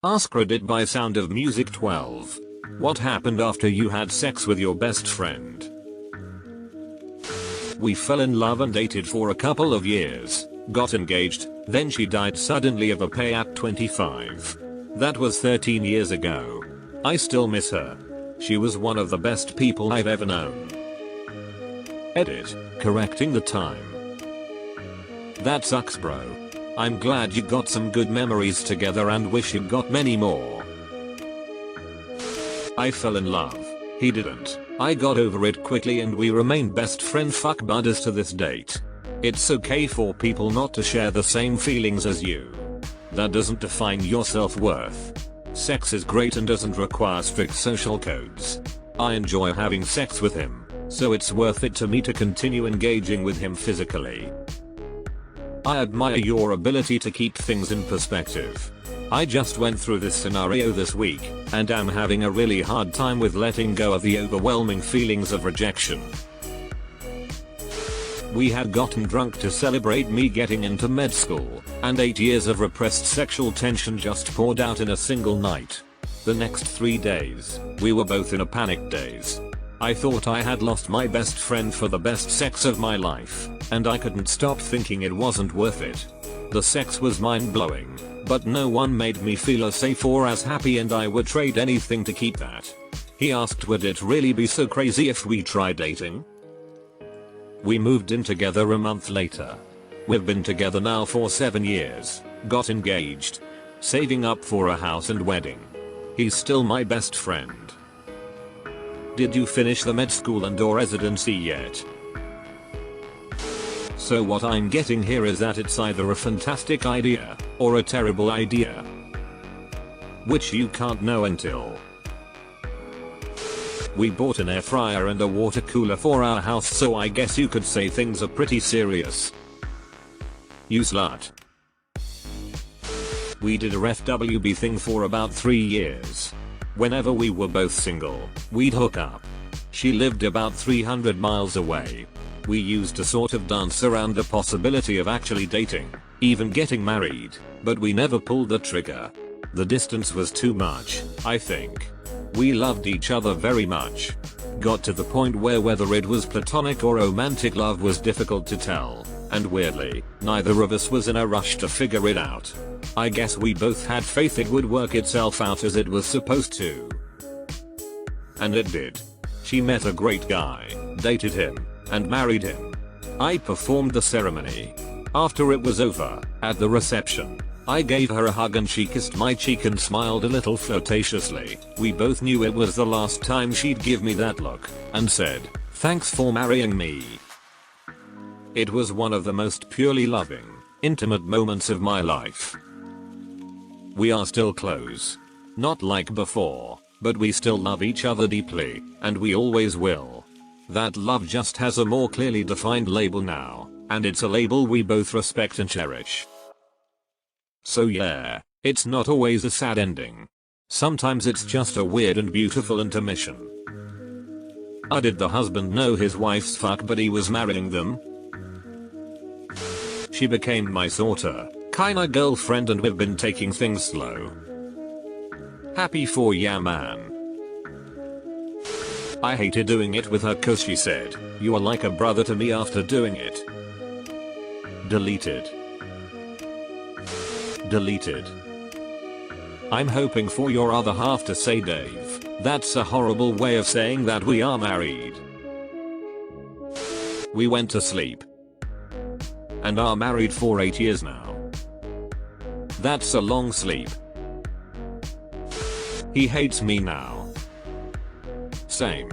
AskReddit by Sound of Music 12. What happened after you had sex with your best friend? We fell in love and dated for a couple of years, got engaged, then she died suddenly of a pay at 25. That was 13 years ago. I still miss her. She was one of the best people I've ever known. Edit. Correcting the time. That sucks, bro. I'm glad you got some good memories together and wish you got many more. I fell in love. He didn't. I got over it quickly and we remain best friend fuck buddies to this date. It's okay for people not to share the same feelings as you. That doesn't define your self-worth. Sex is great and doesn't require strict social codes. I enjoy having sex with him, so it's worth it to me to continue engaging with him physically. I admire your ability to keep things in perspective. I just went through this scenario this week, and am having a really hard time with letting go of the overwhelming feelings of rejection. We had gotten drunk to celebrate me getting into med school, and 8 years of repressed sexual tension just poured out in a single night. The next 3 days, we were both in a panic daze. I thought I had lost my best friend for the best sex of my life, and I couldn't stop thinking it wasn't worth it. The sex was mind-blowing, but no one made me feel as safe or as happy, and I would trade anything to keep that. He asked, would it really be so crazy if we tried dating? We moved in together a month later. We've been together now for 7 years, got engaged, saving up for a house and wedding. He's still my best friend. Did you finish the med school and/or residency yet? So what I'm getting here is that it's either a fantastic idea, or a terrible idea. Which you can't know until. We bought an air fryer and a water cooler for our house, so I guess you could say things are pretty serious. You slut. We did a FWB thing for about 3 years. Whenever we were both single, we'd hook up. She lived about 300 miles away. We used to sort of dance around the possibility of actually dating, even getting married, but we never pulled the trigger. The distance was too much, I think. We loved each other very much. Got to the point where whether it was platonic or romantic love was difficult to tell, and weirdly, neither of us was in a rush to figure it out. I guess we both had faith it would work itself out as it was supposed to. And it did. She met a great guy, dated him, and married him. I performed the ceremony. After it was over, at the reception, I gave her a hug and she kissed my cheek and smiled a little flirtatiously. We both knew it was the last time she'd give me that look, and said, "Thanks for marrying me." It was one of the most purely loving, intimate moments of my life. We are still close. Not like before, but we still love each other deeply, and we always will. That love just has a more clearly defined label now, and it's a label we both respect and cherish. So yeah, it's not always a sad ending. Sometimes it's just a weird and beautiful intermission. Did the husband know his wife's fuck but he was marrying them? She became my sorta, kinda girlfriend, and we've been taking things slow. Happy for ya, man. I hated doing it with her cause she said, "You are like a brother to me" after doing it. Deleted. Deleted. I'm hoping for your other half to say, "Dave, that's a horrible way of saying that we are married." We went to sleep. And are married for 8 years now. That's a long sleep. He hates me now. Same.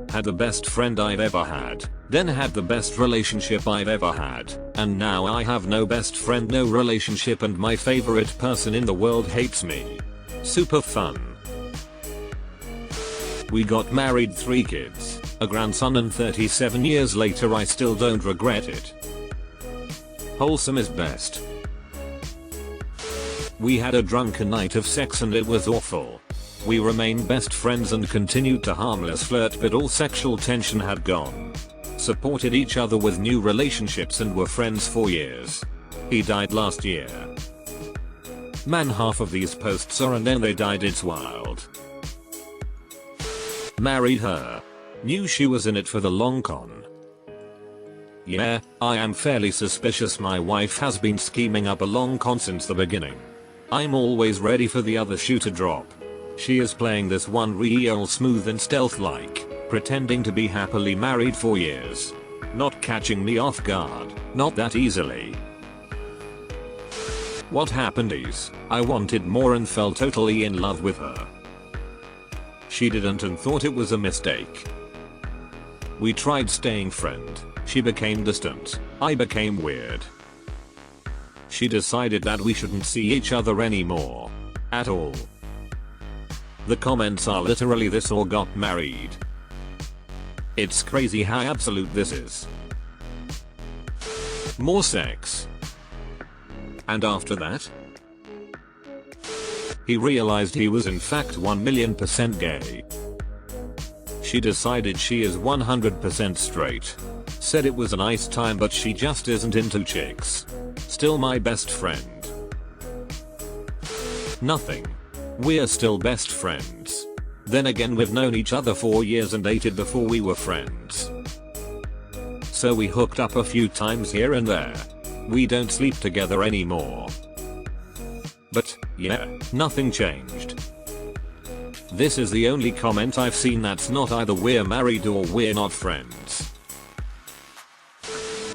Had the best friend I've ever had, then had the best relationship I've ever had, and now I have no best friend, no relationship, and my favorite person in the world hates me. Super fun. We got married, 3 kids, a grandson, and 37 years later I still don't regret it. Wholesome is best. We had a drunken night of sex and it was awful. We remained best friends and continued to harmless flirt, but all sexual tension had gone. Supported each other with new relationships and were friends for years. He died last year. Man, half of these posts are and then they died, it's wild. Married her. Knew she was in it for the long con. Yeah, I am fairly suspicious my wife has been scheming up a long con since the beginning. I'm always ready for the other shoe to drop. She is playing this one real smooth and stealth-like, pretending to be happily married for years. Not catching me off guard, not that easily. What happened is, I wanted more and fell totally in love with her. She didn't and thought it was a mistake. We tried staying friend, she became distant, I became weird. She decided that we shouldn't see each other anymore. At all. The comments are literally this or got married. It's crazy how absolute this is. More sex. And after that? He realized he was in fact 1,000,000% gay. She decided she is 100% straight. Said it was a nice time but she just isn't into chicks. Still my best friend. Nothing. We're still best friends. Then again, we've known each other for years and dated before we were friends. So we hooked up a few times here and there. We don't sleep together anymore. But, yeah, nothing changed. This is the only comment I've seen that's not either we're married or we're not friends.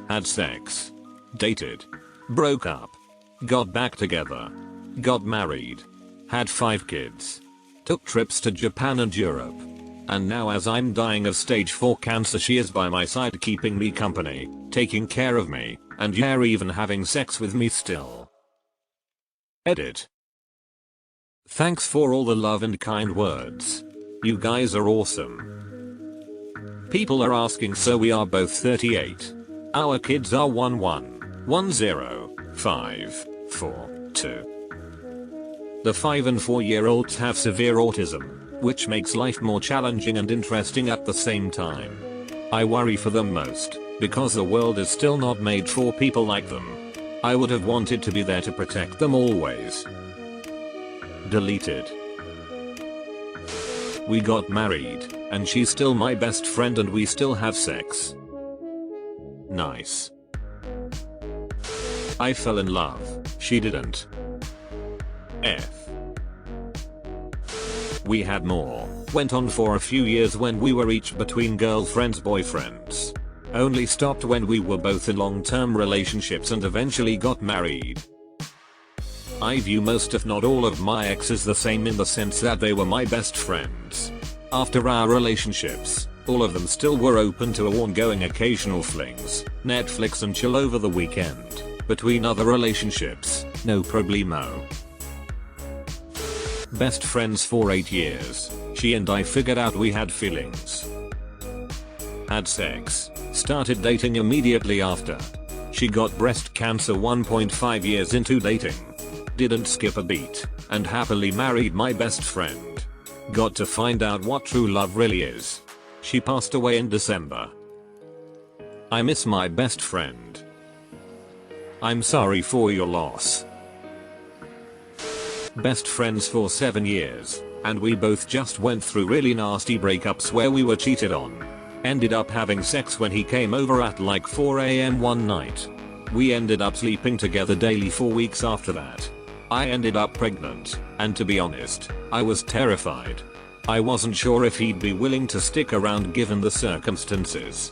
Had sex. Dated. Broke up. Got back together. Got married. Had 5 kids. Took trips to Japan and Europe. And now as I'm dying of stage 4 cancer, she is by my side keeping me company, taking care of me, and yeah, even having sex with me still. Edit. Thanks for all the love and kind words. You guys are awesome. People are asking, so we are both 38. Our kids are 11, 10, 5, 4, 2. The 5 and 4-year-olds have severe autism, which makes life more challenging and interesting at the same time. I worry for them most, because the world is still not made for people like them. I would have wanted to be there to protect them always. Deleted. We got married, and she's still my best friend and we still have sex. Nice. I fell in love, she didn't. F. We had more, went on for a few years when we were each between girlfriends, boyfriends. Only stopped when we were both in long-term relationships and eventually got married. I view most if not all of my exes the same in the sense that they were my best friends. After our relationships, all of them still were open to ongoing occasional flings, Netflix and chill over the weekend. Between other relationships, no problemo. Best friends for 8 years, she and I figured out we had feelings. Had sex, started dating immediately after. She got breast cancer 1.5 years into dating. Didn't skip a beat, and happily married my best friend. Got to find out what true love really is. She passed away in December. I miss my best friend. I'm sorry for your loss. Best friends for 7 years, and we both just went through really nasty breakups where we were cheated on. Ended up having sex when he came over at like 4 AM one night. We ended up sleeping together daily for weeks after that. I ended up pregnant, and to be honest, I was terrified. I wasn't sure if he'd be willing to stick around given the circumstances.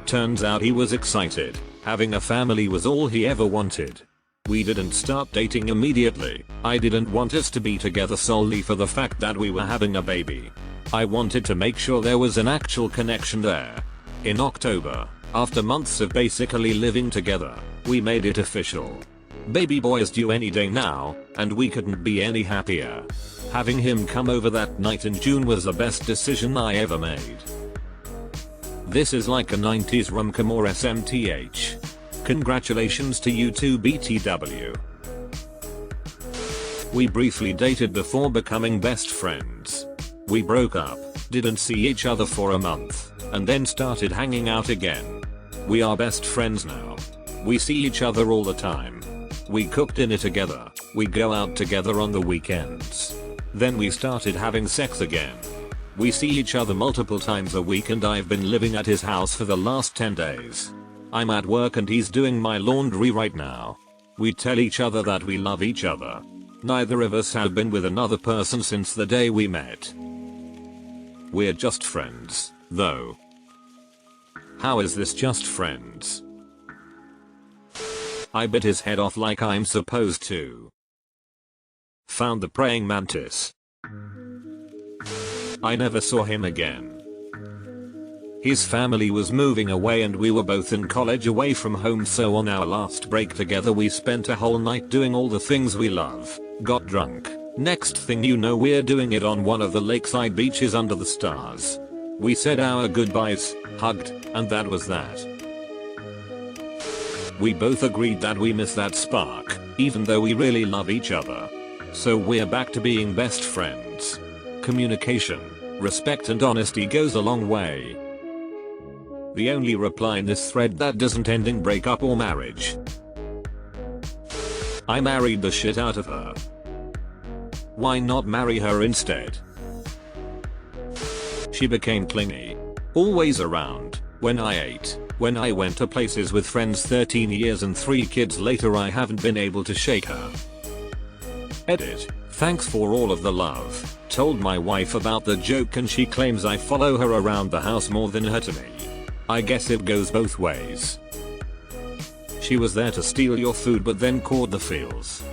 Turns out he was excited. Having a family was all he ever wanted. We didn't start dating immediately. I didn't want us to be together solely for the fact that we were having a baby. I wanted to make sure there was an actual connection there. In October, after months of basically living together, we made it official. Baby boy is due any day now, and we couldn't be any happier. Having him come over that night in June was the best decision I ever made. This is like a 90s rom-com or SMTH. Congratulations to you two BTW. We briefly dated before becoming best friends. We broke up, didn't see each other for a month, and then started hanging out again. We are best friends now. We see each other all the time. We cooked dinner together, We go out together on the weekends. Then we started having sex again. We see each other multiple times a week and I've been living at his house for the last 10 days. I'm at work and he's doing my laundry right now. We tell each other that we love each other. Neither of us have been with another person since the day we met. We're just friends, though. How is this just friends? I bit his head off like I'm supposed to. Found the praying mantis. I never saw him again. His family was moving away and we were both in college away from home, so on our last break together we spent a whole night doing all the things we love, got drunk. Next thing you know we're doing it on one of the lakeside beaches under the stars. We said our goodbyes, hugged, and that was that. We both agreed that we miss that spark, even though we really love each other. So we're back to being best friends. Communication, respect and honesty goes a long way. The only reply in this thread that doesn't end in breakup or marriage. I married the shit out of her. Why not marry her instead? She became clingy. Always around. When I ate. When I went to places with friends. 13 years and 3 kids later I haven't been able to shake her. Edit. Thanks for all of the love. Told my wife about the joke and she claims I follow her around the house more than her to me. I guess it goes both ways. She was there to steal your food but then caught the feels.